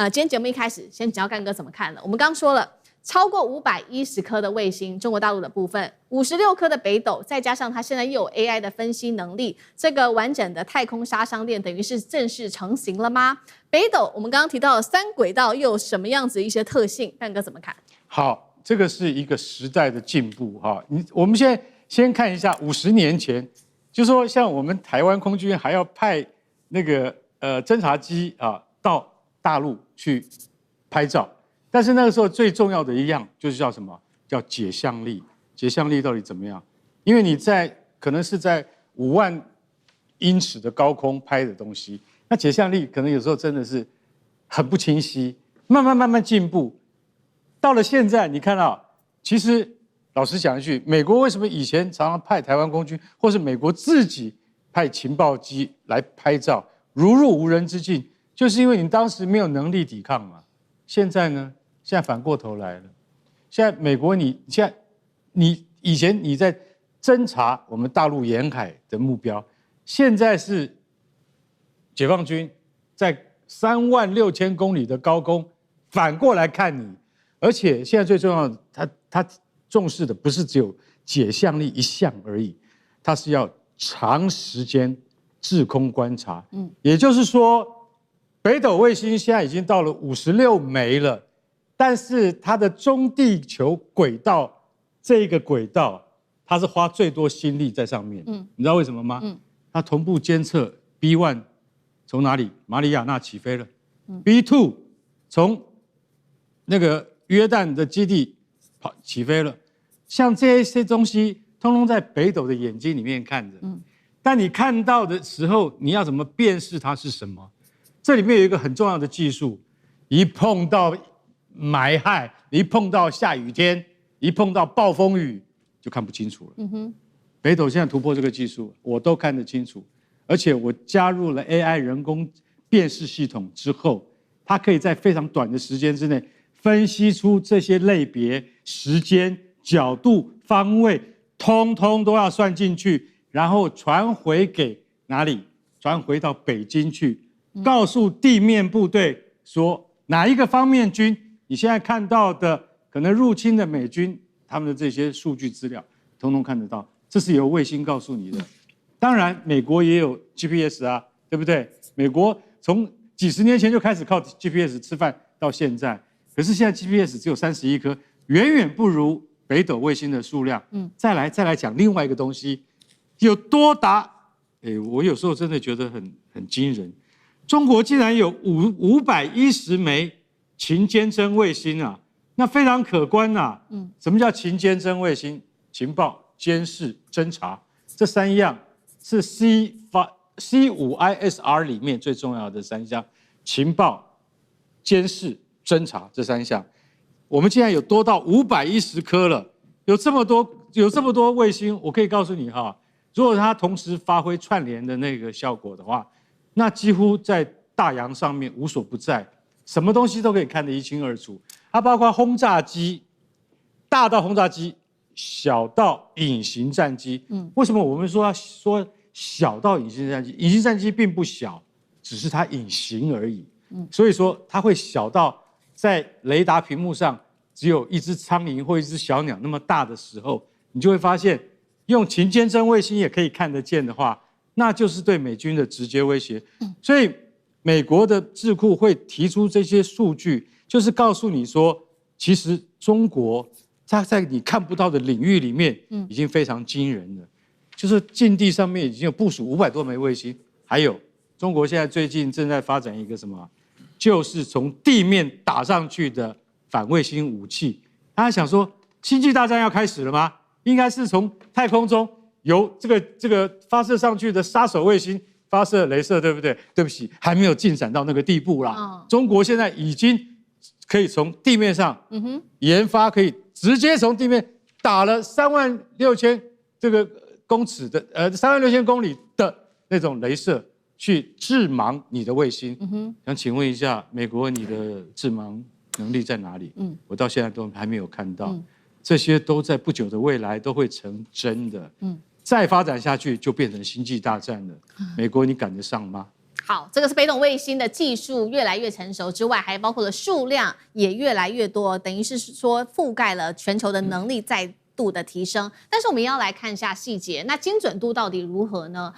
今天节目一开始，先请教干哥怎么看了？我们刚说了。超过510颗的卫星，中国大陆的部分，56颗的北斗，再加上它现在又有 AI 的分析能力，这个完整的太空杀伤链等于是正式成型了吗？北斗我们刚刚提到的3轨道又有什么样子一些特性？干哥怎么看？好，这个是一个时代的进步哈。我们现在先看一下50年前，就说像我们台湾空军还要派那个侦察机到大陆去拍照。但是那个时候最重要的一样就是叫什么？叫解像力。解像力到底怎么样？因为你可能是在5万英尺的高空拍的东西，那解像力可能有时候真的是很不清晰。慢慢进步，到了现在，你看到，其实老实讲一句，美国为什么以前常常派台湾空军，或是美国自己派情报机来拍照，如入无人之境，就是因为你当时没有能力抵抗嘛。现在呢？现在反过头来了，现在美国你以前你在侦查我们大陆沿海的目标，现在是解放军在36000公里的高空反过来看你，而且现在最重要的，他重视的不是只有解像力一项而已，他是要长时间滞空观察。也就是说，北斗卫星现在已经到了56枚了。但是它的中地球轨道这一个轨道，它是花最多心力在上面。你知道为什么吗？它同步监测 B1 从哪里马里亚纳起飞了，B2 从那个约旦的基地起飞了。像这些东西，通通在北斗的眼睛里面看着。但你看到的时候，你要怎么辨识它是什么？这里面有一个很重要的技术，一碰到霾害，一碰到下雨天，一碰到暴风雨，就看不清楚了。北斗现在突破这个技术，我都看得清楚，而且我加入了 AI 人工辨识系统之后，它可以在非常短的时间之内分析出这些类别、时间、角度、方位，通通都要算进去，然后传回给哪里？传回到北京去，告诉地面部队说哪一个方面军，你现在看到的可能入侵的美军，他们的这些数据资料，通通看得到，这是由卫星告诉你的。当然，美国也有 GPS 啊，对不对？美国从几十年前就开始靠 GPS 吃饭，到现在，可是现在 GPS 只有31颗，远远不如北斗卫星的数量。再来讲另外一个东西，有多达，我有时候真的觉得很惊人，中国竟然有510枚勤监侦卫星啊，那非常可观啊。什么叫勤监侦卫星？情报、监视、侦查，这3样是 C5ISR 里面最重要的3项：情报、监视、侦查这3项。我们竟然有多到510颗了，有这么多卫星，我可以告诉你哈，如果它同时发挥串联的那个效果的话，那几乎在大洋上面无所不在，什么东西都可以看得一清二楚。它包括轰炸机，大到轰炸机，小到隐形战机。为什么我们说小到隐形战机？隐形战机并不小，只是它隐形而已。所以说它会小到在雷达屏幕上只有一只苍蝇或一只小鸟那么大的时候，你就会发现，用勤监侦卫星也可以看得见的话，那就是对美军的直接威胁。所以美国的智库会提出这些数据，就是告诉你说，其实中国它在你看不到的领域里面已经非常惊人了。就是近地上面已经有部署500多枚卫星，还有中国现在最近正在发展一个什么，就是从地面打上去的反卫星武器。大家想说，星际大战要开始了吗？应该是从太空中由这个发射上去的杀手卫星发射雷射，对不对？对不起，还没有进展到那个地步啦。中国现在已经可以从地面上研发，可以直接从地面打了36000公尺的36000公里的那种雷射去致盲你的卫星。想请问一下，美国你的致盲能力在哪里？我到现在都还没有看到。这些都在不久的未来都会成真的。再发展下去就变成星际大战了。美国你赶得上吗？好，这个是北斗卫星的技术越来越成熟之外，还包括了数量也越来越多，等于是说覆盖了全球的能力再度的提升。但是我们也要来看一下细节，那精准度到底如何呢？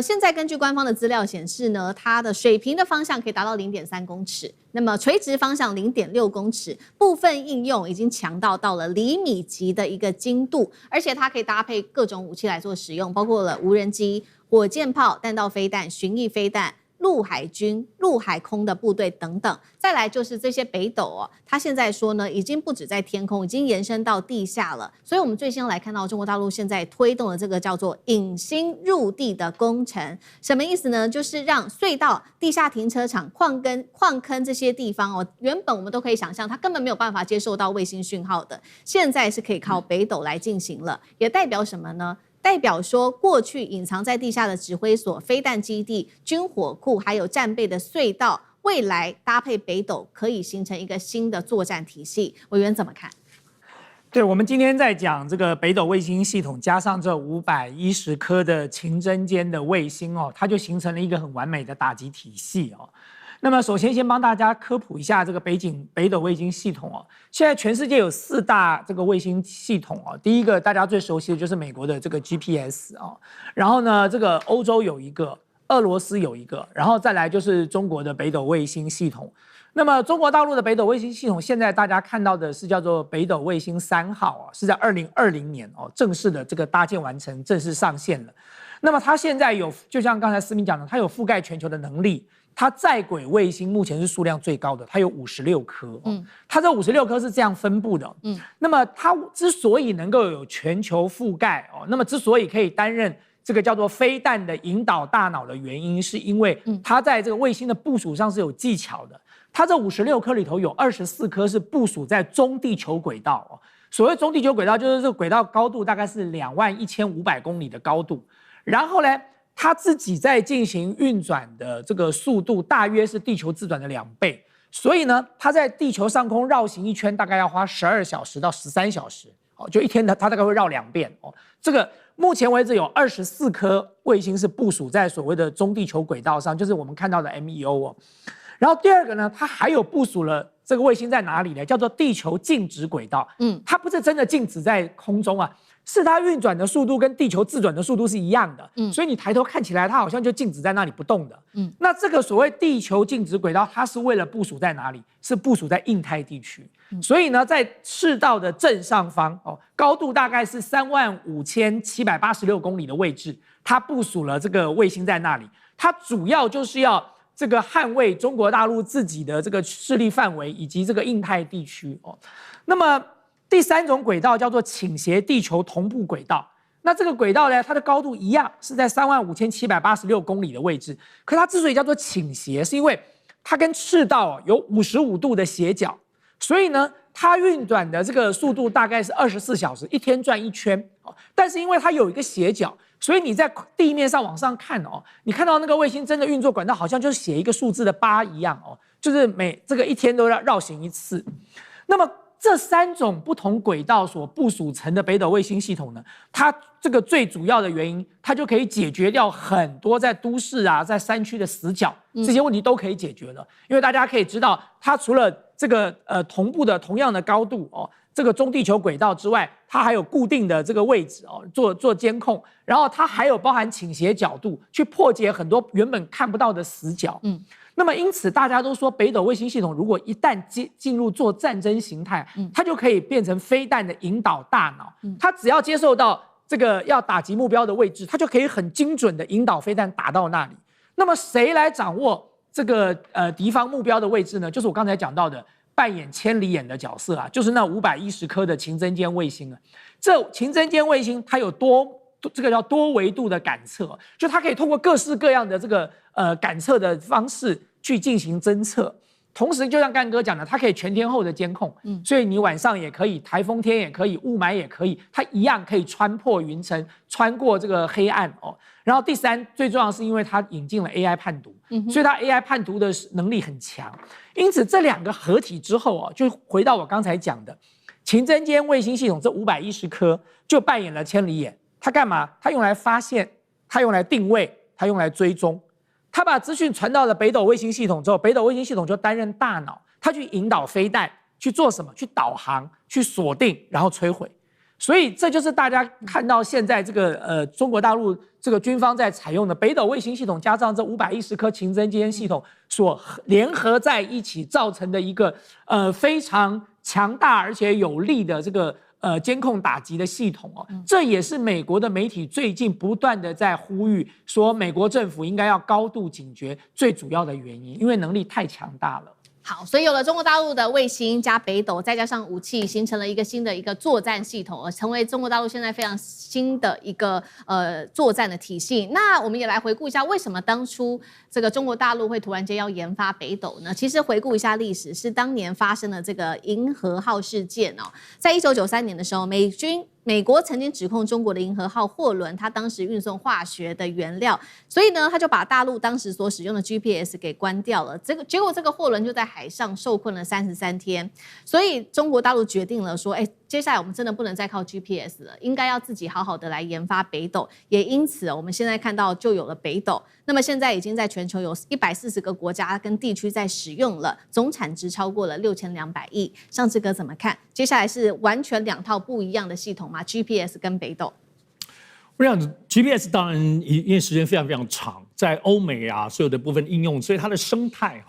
现在根据官方的资料显示呢，它的水平的方向可以达到0.3公尺，那么垂直方向0.6公尺，部分应用已经强到了厘米级的一个精度，而且它可以搭配各种武器来做使用，包括了无人机、火箭炮、弹道飞弹、巡弋飞弹、陆海军、陆海空的部队等等。再来就是这些北斗它现在说呢，已经不止在天空，已经延伸到地下了。所以我们最先来看到中国大陆现在推动的这个叫做隐星入地的工程，什么意思呢？就是让隧道、地下停车场、矿坑这些地方原本我们都可以想象它根本没有办法接受到卫星讯号的，现在是可以靠北斗来进行了。也代表什么呢？代表说，过去隐藏在地下的指挥所、飞弹基地、军火库，还有战备的隧道，未来搭配北斗，可以形成一个新的作战体系。委员怎么看？对，我们今天在讲这个北斗卫星系统，加上这510颗的勤侦监的卫星它就形成了一个很完美的打击体系那么首先先帮大家科普一下这个北斗卫星系统现在全世界有4大这个卫星系统第一个大家最熟悉的就是美国的这个 GPS 然后呢这个欧洲有一个，俄罗斯有一个，然后再来就是中国的北斗卫星系统。那么中国大陆的北斗卫星系统，现在大家看到的是叫做北斗卫星3号是在2020年正式的这个搭建完成，正式上线了。那么它现在有，就像刚才思明讲的，它有覆盖全球的能力。它在轨卫星目前是数量最高的，它有56颗。它这56颗是这样分布的。那么它之所以能够有全球覆盖那么之所以可以担任这个叫做飞弹的引导大脑的原因，是因为它在这个卫星的部署上是有技巧的。它这56颗里头有24颗是部署在中地球轨道所谓中地球轨道，就是这个轨道高度大概是21500公里的高度，然后呢，它自己在进行运转的这个速度大约是地球自转的2倍，所以呢，它在地球上空绕行一圈大概要花12小时到13小时哦，就一天它大概会绕2遍哦。这个目前为止有24颗卫星是部署在所谓的中地球轨道上，就是我们看到的 MEO 哦。然后第二个呢，它还有部署了这个卫星在哪里呢？叫做地球静止轨道。它不是真的静止在空中啊，是它运转的速度跟地球自转的速度是一样的。所以你抬头看起来，它好像就静止在那里不动的。那这个所谓地球静止轨道，它是为了部署在哪里？是部署在印太地区。所以呢，在赤道的正上方哦，高度大概是35786公里的位置，它部署了这个卫星在那里。它主要就是要这个捍卫中国大陆自己的这个势力范围以及这个印太地区哦。那么第3种轨道叫做倾斜地球同步轨道。那这个轨道呢，它的高度一样是在35786公里的位置，可它之所以叫做倾斜，是因为它跟赤道有55度的斜角，所以呢，它运转的这个速度大概是24小时，一天转1圈。但是因为它有一个斜角，所以你在地面上往上看哦，你看到那个卫星真的运作管道好像就是写一个数字的8一样哦，就是这个一天都要绕行一次。那么这3种不同轨道所部署成的北斗卫星系统呢，它这个最主要的原因，它就可以解决掉很多在都市啊、在山区的死角，这些问题都可以解决了。因为大家可以知道，它除了这个同步的同样的高度哦，这个中地球轨道之外，它还有固定的这个位置哦，做监控，然后它还有包含倾斜角度，去破解很多原本看不到的死角。那么因此大家都说，北斗卫星系统如果一旦进入做战争形态，它就可以变成飞弹的引导大脑。它只要接受到这个要打击目标的位置，它就可以很精准的引导飞弹打到那里。那么谁来掌握这个敌方目标的位置呢？就是我刚才讲到的扮演千里眼的角色啊，就是那510颗的擎针尖卫星啊。这擎针尖卫星它有这个叫多维度的感测，就它可以通过各式各样的这个感测的方式去进行侦测。同时，就像干哥讲的，它可以全天候的监控，所以你晚上也可以，台风天也可以，雾霾也可以，它一样可以穿破云层，穿过这个黑暗哦。然后第3，最重要的是因为它引进了 AI 判读，所以它 AI 判读的能力很强。因此，这2个合体之后哦，就回到我刚才讲的擎针尖卫星系统，这510颗就扮演了千里眼。它干嘛？它用来发现，它用来定位，它用来追踪。它把资讯传到了北斗卫星系统之后，北斗卫星系统就担任大脑，它去引导飞弹去做什么？去导航、去锁定，然后摧毁。所以这就是大家看到现在这个中国大陆这个军方在采用的北斗卫星系统，加上这510颗擎针尖系统所联合在一起造成的一个非常强大而且有力的这个监控打击的系统哦。这也是美国的媒体最近不断的在呼吁说，美国政府应该要高度警觉最主要的原因，因为能力太强大了。好，所以有了中国大陆的卫星加北斗，再加上武器，形成了一个新的一个作战系统，而成为中国大陆现在非常新的一个作战的体系。那我们也来回顾一下，为什么当初这个中国大陆会突然间要研发北斗呢？其实回顾一下历史，是当年发生的这个银河号事件哦，在1993年的时候，美国曾经指控中国的银河号货轮，它当时运送化学的原料，所以呢，他就把大陆当时所使用的 GPS 给关掉了。结果这个货轮就在海上受困了33天，所以中国大陆决定了说，接下来我们真的不能再靠 GPS 了，应该要自己好好的来研发北斗。也因此，我们现在看到就有了北斗。那么现在已经在全球有140个国家跟地区在使用了，总产值超过了6200亿。上志哥怎么看？接下来是完全2套不一样的系统吗？ GPS 跟北斗？我想 GPS 当然因为时间非常非常长，在欧美啊所有的部分应用，所以它的生态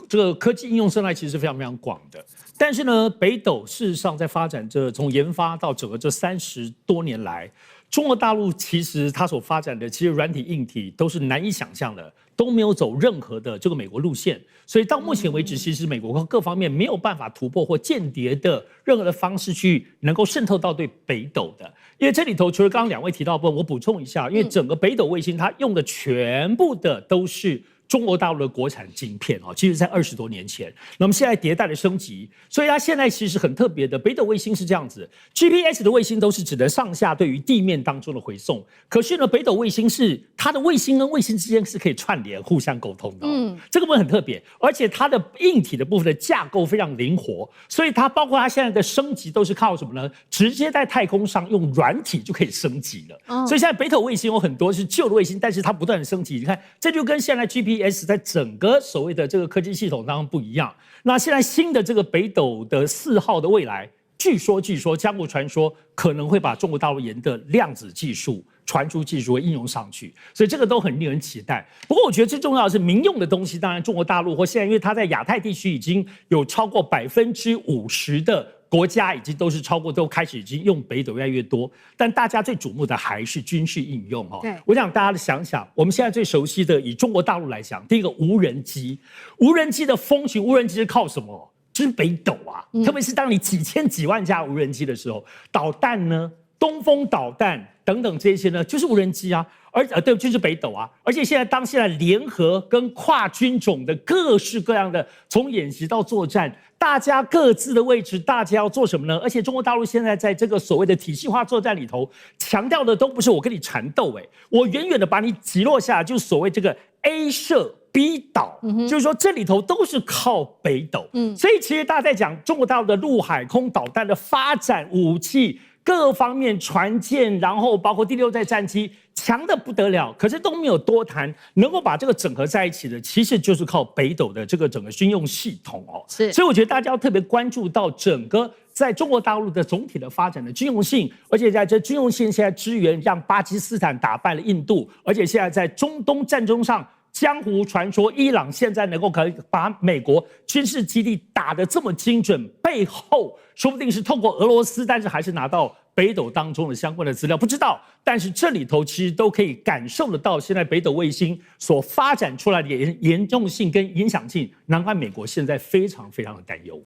这个科技应用生态其实是非常非常广的。但是呢，北斗事实上在发展从研发到整个这30多年来，中国大陆其实它所发展的其实软体硬体都是难以想象的，都没有走任何的这个美国路线，所以到目前为止，其实美国各方面没有办法突破或间谍的任何的方式去能够渗透到对北斗的。因为这里头除了刚刚2位提到的部分，我补充一下，因为整个北斗卫星它用的全部的都是中国大陆的国产晶片哦，其实在20多年前，那么现在迭代的升级，所以它现在其实很特别的。北斗卫星是这样子 ，GPS 的卫星都是只能上下对于地面当中的回送，可是呢，北斗卫星是它的卫星跟卫星之间是可以串联、互相沟通的、这个部分很特别，而且它的硬体的部分的架构非常灵活，所以它包括它现在的升级都是靠什么呢？直接在太空上用软体就可以升级了。所以现在北斗卫星有很多是旧的卫星，但是它不断的升级。你看，这就跟现在 GPS 在整个所谓的这个科技系统当中不一样。那现在新的这个北斗的4号的未来，据说江湖传说可能会把中国大陆研的量子技术、传输技术应用上去，所以这个都很令人期待。不过我觉得最重要的是民用的东西，当然中国大陆或现在因为它在亚太地区已经有超过50%的国家已经都开始已经用北斗越来越多，但大家最瞩目的还是军事应用哦。对，我想大家想想，我们现在最熟悉的以中国大陆来讲，第一个无人机，无人机的风行，无人机是靠什么？就是北斗啊，特别是当你几千几万架无人机的时候，导弹呢，东风导弹等等这些呢，就是无人机啊。对，就是北斗啊！而且现在联合跟跨军种的各式各样的，从演习到作战，大家各自的位置，大家要做什么呢？而且中国大陆现在在这个所谓的体系化作战里头，强调的都不是我跟你缠斗，我远远的把你击落下来，就是所谓这个 A 射 B 导，就是说这里头都是靠北斗。所以其实大家在讲中国大陆的陆海空导弹的发展，武器各方面船舰，然后包括第6代战机强的不得了，可是都没有多谈，能够把这个整合在一起的，其实就是靠北斗的这个整个军用系统哦。是，所以我觉得大家要特别关注到整个在中国大陆的总体的发展的军用性，而且在这军用性现在支援让巴基斯坦打败了印度，而且现在在中东战争上。江湖传说，伊朗现在能够可以把美国军事基地打得这么精准，背后说不定是透过俄罗斯，但是还是拿到北斗当中的相关的资料，不知道。但是这里头其实都可以感受得到，现在北斗卫星所发展出来的严重性跟影响性，难怪美国现在非常非常的担忧。